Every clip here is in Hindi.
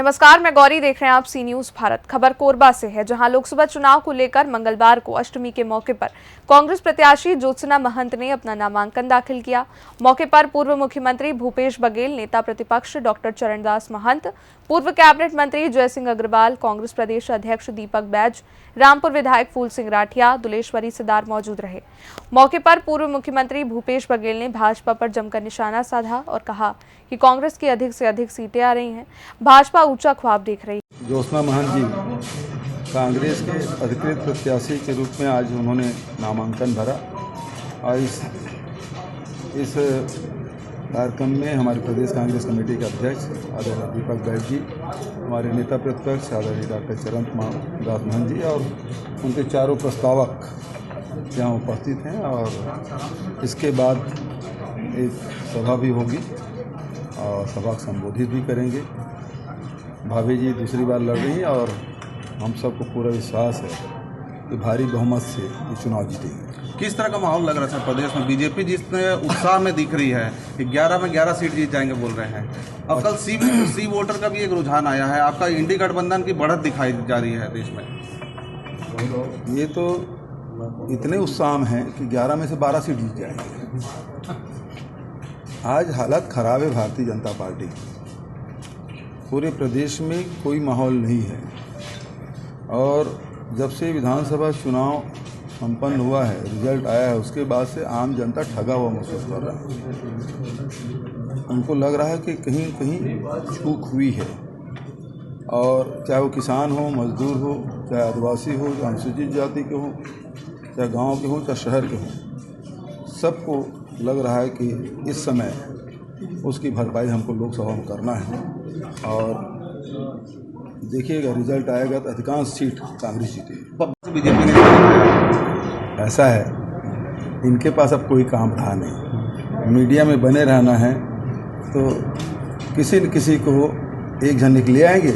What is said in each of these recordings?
नमस्कार, मैं गौरी, देख रहे हैं आप सी न्यूज भारत। खबर कोरबा से है, जहां लोकसभा चुनाव को लेकर मंगलवार को अष्टमी के मौके पर कांग्रेस प्रत्याशी ज्योत्सना महंत ने अपना नामांकन दाखिल किया। मौके पर पूर्व मुख्यमंत्री भूपेश बघेल, नेता प्रतिपक्ष डॉक्टर चरणदास महंत, पूर्व कैबिनेट मंत्री जय सिंह अग्रवाल, कांग्रेस प्रदेश अध्यक्ष दीपक बैज, रामपुर विधायक फूल सिंह राठिया, दुलेश्वरी सिदार मौजूद रहे। मौके पर पूर्व मुख्यमंत्री भूपेश बघेल ने भाजपा पर जमकर निशाना साधा और कहा कि कांग्रेस की अधिक से अधिक सीटें आ रही हैं, भाजपा ऊंचा ख्वाब देख रही है। ज्योत्सना महंत जी कांग्रेस के अधिकृत प्रत्याशी के रूप में आज उन्होंने नामांकन भरा और इस कार्यक्रम में हमारे प्रदेश कांग्रेस कमेटी के अध्यक्ष आदरणीय दीपक बैज जी, हमारे नेता प्रतिपक्ष आदरणीय डॉक्टर चरणदास महंत जी और उनके चारों प्रस्तावक यहाँ उपस्थित हैं। और इसके बाद एक सभा भी होगी और सभा को संबोधित भी करेंगे। भाभी जी दूसरी बार लड़ रही हैं और हम सबको पूरा विश्वास है कि भारी बहुमत से ये चुनाव जीतेंगे। किस तरह का माहौल लग रहा है सर प्रदेश में? बीजेपी जितने उत्साह में दिख रही है कि 11 में 11 सीट जीत जाएंगे बोल रहे हैं। अब कल सी वोटर का भी एक रुझान आया है, आपका इंडी गठबंधन की बढ़त दिखाई जा रही है देश में। ये तो इतने उत्साह में है कि 11 में से 12 सीट जीत जाएंगे। आज हालत खराब है भारतीय जनता पार्टी की, पूरे प्रदेश में कोई माहौल नहीं है। और जब से विधानसभा चुनाव संपन्न हुआ है, रिजल्ट आया है, उसके बाद से आम जनता ठगा हुआ महसूस कर रहा है। उनको लग रहा है कि कहीं कहीं चूक हुई है। और चाहे वो किसान हो, मजदूर हो, चाहे आदिवासी हो, चाहे अनुसूचित जाति के हो, चाहे गांव के हो, चाहे शहर के हो, सबको लग रहा है कि इस समय उसकी भरपाई हमको लोकसभा में करना है। और देखिएगा रिजल्ट आएगा तो अधिकांश सीट कांग्रेस जीतेगी। बीजेपी ने ऐसा है, इनके पास अब कोई काम रहा नहीं। मीडिया में बने रहना है तो किसी न किसी को एक झंडे ले आएंगे,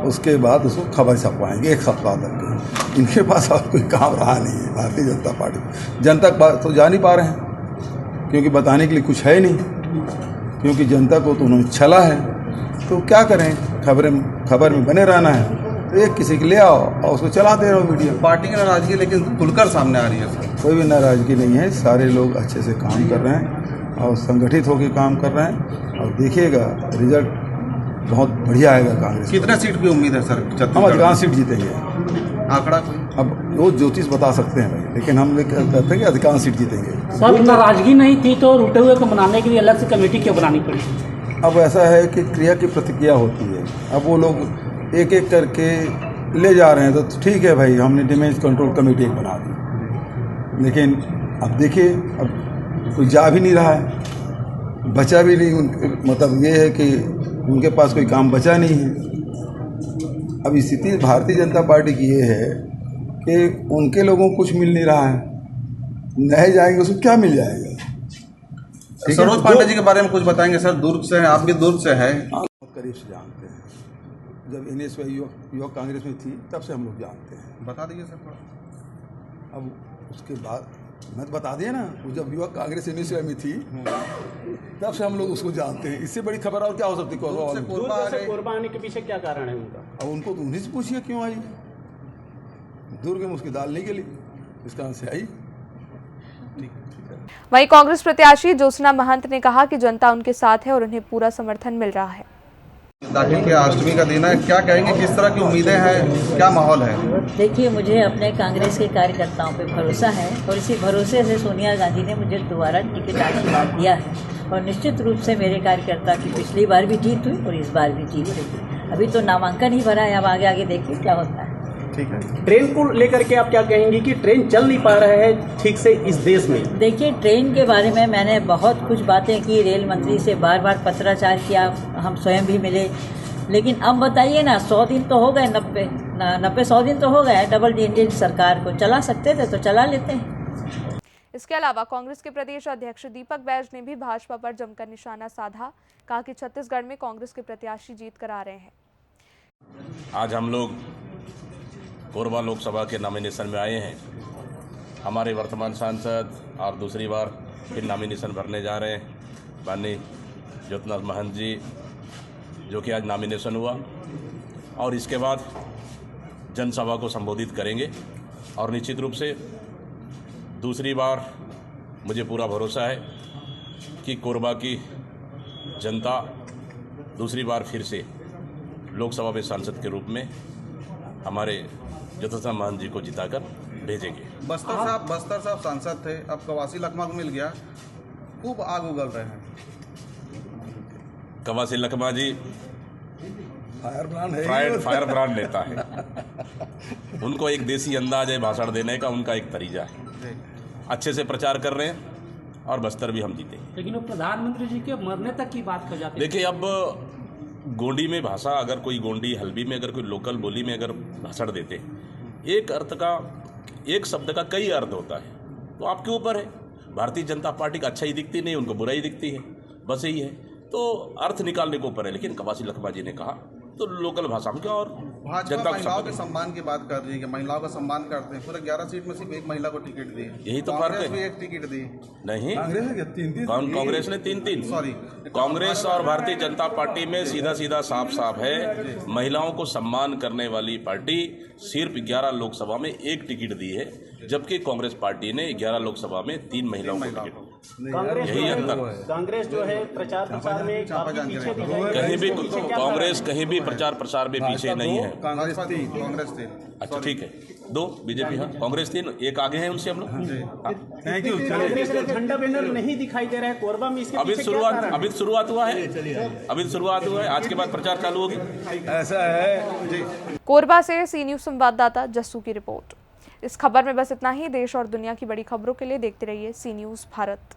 उसके बाद उसको खबर छपवाएंगे एक सप्ताह तक। इनके पास अब कोई काम रहा नहीं है। भारतीय जनता पार्टी जनता तो जा नहीं पा रहे हैं क्योंकि बताने के लिए कुछ है नहीं, क्योंकि जनता को तो उन्होंने छला है। तो क्या करें, खबर में बने रहना है तो एक किसी के ले आओ और उसको चलाते रहो मीडिया। पार्टी की नाराजगी लेकिन खुलकर सामने आ रही है सर। कोई भी नाराजगी नहीं है, सारे लोग अच्छे से काम कर रहे हैं और संगठित होकर काम कर रहे हैं। और देखिएगा रिजल्ट बहुत बढ़िया आएगा कांग्रेस। कितने सीट की उम्मीद है सर? हम अधिकांश सीट जीतेंगे। आंकड़ा अब वो ज्योतिष बता सकते हैं भाई, लेकिन हम कहते हैं कि अधिकांश सीट जीतेंगे। सब नाराजगी नहीं थी तो रूठे हुए को मनाने के लिए अलग से कमेटी क्यों बनानी पड़ी? अब ऐसा है कि क्रिया की प्रतिक्रिया होती है। अब वो लोग एक एक करके ले जा रहे हैं तो ठीक है भाई, हमने डैमेज कंट्रोल कमेटी एक बना दी। लेकिन अब देखिए, अब कोई जा भी नहीं रहा है, बचा भी नहीं। मतलब ये है कि उनके पास कोई काम बचा नहीं है। अब स्थिति भारतीय जनता पार्टी की ये है कि उनके लोगों को कुछ मिल नहीं रहा है, नहीं जाएंगे उसको क्या मिल जाएगा। सरोज पांडे जी के बारे में कुछ बताएंगे सर? दुर्ग से हैं, आप भी दुर्ग से हैं। बहुत करीब से जानते हैं, जब NSY युवक कांग्रेस में थी तब से हम लोग जानते हैं। बता दीजिए सर। अब उसके बाद मैं तो बता दिया ना, वो जब युवक कांग्रेस NSY में थी तब से हम लोग उसको जानते हैं। इससे बड़ी खबर और क्या हो सकती है? कोरबा आने के पीछे क्या कारण है उनका? अब उनको तो उन्हीं से पूछिए क्यों आई। दुर्ग में उसकी दाल नहीं गली, इसका कारण से आई। वहीं कांग्रेस प्रत्याशी ज्योत्सना महंत ने कहा कि जनता उनके साथ है और उन्हें पूरा समर्थन मिल रहा है। दाखिल किया, अष्टमी का दिन है, क्या कहेंगे, किस तरह की उम्मीदें हैं, क्या माहौल है? देखिए, मुझे अपने कांग्रेस के कार्यकर्ताओं पे भरोसा है और इसी भरोसे से सोनिया गांधी ने मुझे दोबारा टिकट आशीर्वाद दिया है। और निश्चित रूप से मेरे कार्यकर्ता की पिछली बार भी जीत हुई और इस बार भी जीत हुई। अभी तो नामांकन ही भरा है, अब आगे देखिए क्या होता है। ठीक है। ट्रेन को लेकर के आप क्या कहेंगी कि ट्रेन चल नहीं पा रहा है ठीक से इस देश में? देखिए, ट्रेन के बारे में मैंने बहुत कुछ बातें की, रेल मंत्री से बार बार पत्राचार किया, हम स्वयं भी मिले। लेकिन अब बताइए ना, 100 दिन तो हो गए, 90-100 दिन तो हो गए डबल इंजन सरकार को। चला सकते थे तो चला लेते हैं। इसके अलावा कांग्रेस के प्रदेश अध्यक्ष दीपक बैज ने भी भाजपा पर जमकर निशाना साधा, कहा कि छत्तीसगढ़ में कांग्रेस के प्रत्याशी जीत कर आ रहे हैं। आज हम लोग कोरबा लोकसभा के नॉमिनेशन में आए हैं। हमारे वर्तमान सांसद और दूसरी बार फिर नॉमिनेशन भरने जा रहे हैं माननीय ज्योत्सना महंत जी जो कि आज नॉमिनेशन हुआ, और इसके बाद जनसभा को संबोधित करेंगे। और निश्चित रूप से दूसरी बार मुझे पूरा भरोसा है कि कोरबा की जनता दूसरी बार फिर से लोकसभा में सांसद के रूप में हमारे ज्योत्सना महंत जी को जिताकर भेजेंगे। बस्तर साहब सांसद थे, अब कवासी लखमा को मिल गया, खूब आग उगल रहे हैं। कवासी लखमा जी फायर ब्रांड है, फायर ब्रांड नेता है। उनको एक देसी अंदाज है भाषण देने का, उनका एक तरीका है। अच्छे से प्रचार कर रहे हैं और बस्तर भी हम जीतेंगे। लेकिन वो प्रधानमंत्री जी के मरने तक की बात कर जाते हैं। देखिए, अब गोंडी में भाषा, अगर कोई गोंडी हल्बी में अगर कोई लोकल बोली में अगर भाषण देते, एक अर्थ का, एक शब्द का कई अर्थ होता है, तो आपके ऊपर है। भारतीय जनता पार्टी का अच्छा ही दिखती नहीं, उनको बुराई दिखती है, बस यही है। तो अर्थ निकालने के ऊपर है। लेकिन कवासी लखमा जी ने कहा तो लोकल भाषा में क्या, और भाजपा महिलाओं के सम्मान की बात कर रही है कि महिलाओं का सम्मान करते हैं। पूरे 11 सीट में सिर्फ एक महिला को टिकट दी है। यही तो फर्क है। कांग्रेस भी एक टिकट दी नहीं, कांग्रेस कांग्रेस ने तीन सॉरी कांग्रेस और भारतीय जनता पार्टी में सीधा सीधा साफ साफ है। महिलाओं को सम्मान करने वाली पार्टी सिर्फ 11 लोकसभा में एक टिकट दी है, जबकि कांग्रेस पार्टी ने 11 लोकसभा में 3 महिलाओं को टिकट दी। यही अंतर। कांग्रेस जो है प्रचार प्रसार में काफी पीछे दी जाएगी। कहीं भी कांग्रेस कहीं भी प्रचार प्रसार में पीछे नहीं है। कांग्रेस थी। अच्छा, ठीक है, 2 बीजेपी, हाँ, कांग्रेस 3, एक आगे है उनसे हम लोग। Thank you. कांग्रेस का झंडा बैनर नहीं दिखाई दे रहा है कोरबा में, इसके अभी पीछे क्या कारण है? अभी शुरुआत हुआ है। आज के बाद प्रचार चालू होगी। ऐसा है जी। कोरबा से सी न्यूज़ संवाददाता जस्सू की रिपोर्ट। इस खबर में बस इतना ही। देश और दुनिया की बड़ी खबरों के लिए देखते रहिए सी न्यूज़ भारत।